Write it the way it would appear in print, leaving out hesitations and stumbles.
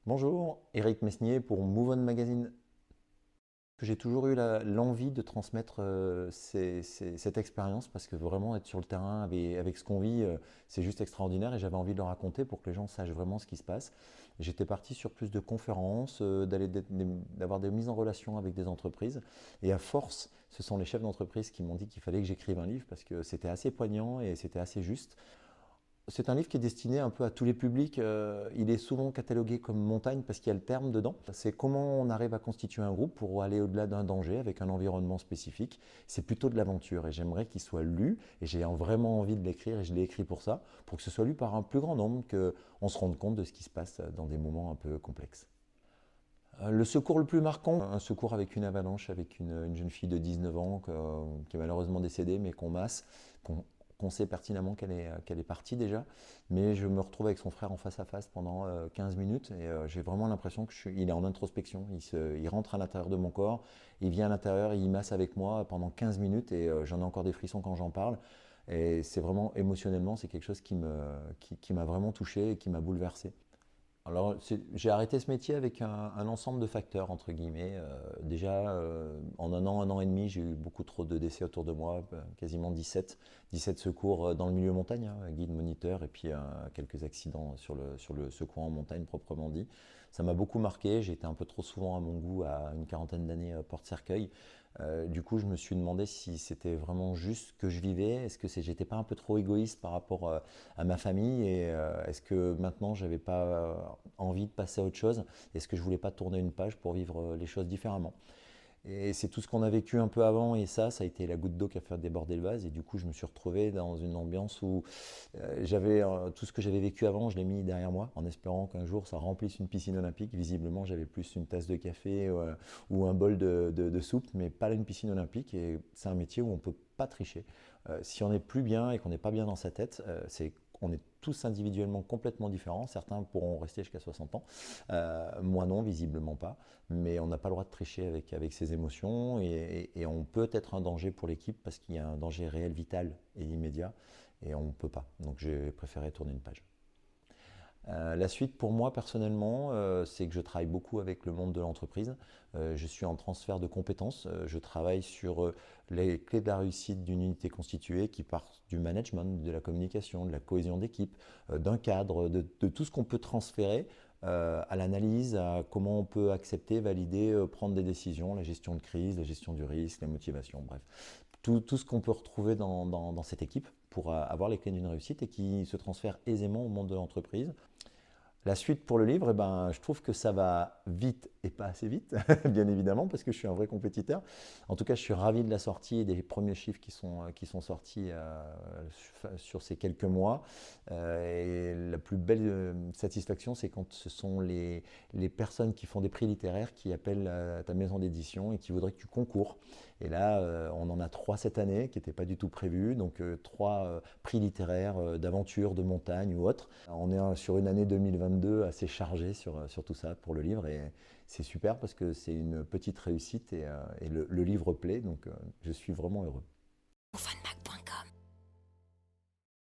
Bonjour, Eric Mesnier pour Move On Magazine. J'ai toujours eu l'envie de transmettre cette expérience parce que vraiment être sur le terrain avec ce qu'on vit, c'est juste extraordinaire et j'avais envie de le raconter pour que les gens sachent vraiment ce qui se passe. J'étais parti sur plus de conférences, d'avoir des mises en relation avec des entreprises et à force, ce sont les chefs d'entreprise qui m'ont dit qu'il fallait que j'écrive un livre parce que c'était assez poignant et c'était assez juste. C'est un livre qui est destiné un peu à tous les publics. Il est souvent catalogué comme montagne parce qu'il y a le terme dedans. C'est comment on arrive à constituer un groupe pour aller au-delà d'un danger avec un environnement spécifique. C'est plutôt de l'aventure et j'aimerais qu'il soit lu et j'ai vraiment envie de l'écrire et je l'ai écrit pour que ce soit lu par un plus grand nombre, qu'on se rende compte de ce qui se passe dans des moments un peu complexes. Le secours le plus marquant, un secours avec une avalanche, avec une jeune fille de 19 ans qui est malheureusement décédée, mais qu'on masse, qu'on sait pertinemment qu'elle est partie déjà. Mais je me retrouve avec son frère en face à face pendant 15 minutes et j'ai vraiment l'impression qu'il est en introspection. Il rentre à l'intérieur de mon corps, il vient à l'intérieur, il masse avec moi pendant 15 minutes et j'en ai encore des frissons quand j'en parle. Et c'est vraiment émotionnellement, c'est quelque chose qui m'a vraiment touché et qui m'a bouleversé. Alors, j'ai arrêté ce métier avec un ensemble de facteurs, entre guillemets. Déjà, en un an et demi, j'ai eu beaucoup trop de décès autour de moi, quasiment 17 secours dans le milieu montagne, hein, guide, moniteur, et puis quelques accidents sur le secours en montagne proprement dit. Ça m'a beaucoup marqué, j'ai été un peu trop souvent à mon goût à une quarantaine d'années porte-cercueil. Du coup, je me suis demandé si c'était vraiment juste ce que je vivais, est-ce que j'étais pas un peu trop égoïste par rapport à ma famille et est-ce que maintenant j'avais pas envie de passer à autre chose, est-ce que je voulais pas tourner une page pour vivre les choses différemment. Et c'est tout ce qu'on a vécu un peu avant et ça a été la goutte d'eau qui a fait déborder le vase et du coup je me suis retrouvé dans une ambiance où j'avais tout ce que j'avais vécu avant, je l'ai mis derrière moi en espérant qu'un jour ça remplisse une piscine olympique. Visiblement j'avais plus une tasse de café ou un bol de soupe mais pas une piscine olympique et c'est un métier où on ne peut pas tricher. Si on n'est plus bien et qu'on n'est pas bien dans sa tête, on est tous individuellement complètement différents. Certains pourront rester jusqu'à 60 ans. Moi non, visiblement pas. Mais on n'a pas le droit de tricher avec ses émotions et on peut être un danger pour l'équipe parce qu'il y a un danger réel, vital et immédiat et on ne peut pas. Donc j'ai préféré tourner une page. La suite pour moi personnellement, c'est que je travaille beaucoup avec le monde de l'entreprise. Je suis en transfert de compétences. Je travaille sur les clés de la réussite d'une unité constituée qui part du management, de la communication, de la cohésion d'équipe, d'un cadre, de tout ce qu'on peut transférer à l'analyse, à comment on peut accepter, valider, prendre des décisions, la gestion de crise, la gestion du risque, la motivation, bref. Tout ce qu'on peut retrouver dans cette équipe pour avoir les clés d'une réussite et qui se transfère aisément au monde de l'entreprise. La suite pour le livre, eh ben, je trouve que ça va vite et pas assez vite, bien évidemment, parce que je suis un vrai compétiteur. En tout cas, je suis ravi de la sortie et des premiers chiffres qui sont sortis sur ces quelques mois. Et la plus belle satisfaction, c'est quand ce sont les personnes qui font des prix littéraires qui appellent à ta maison d'édition et qui voudraient que tu concours. Et là, on en a 3 cette année, qui n'étaient pas du tout prévus. Donc 3 prix littéraires d'aventure, de montagne ou autre. On est sur une année 2022 assez chargée sur tout ça pour le livre. Et c'est super parce que c'est une petite réussite et le livre plaît. Donc je suis vraiment heureux.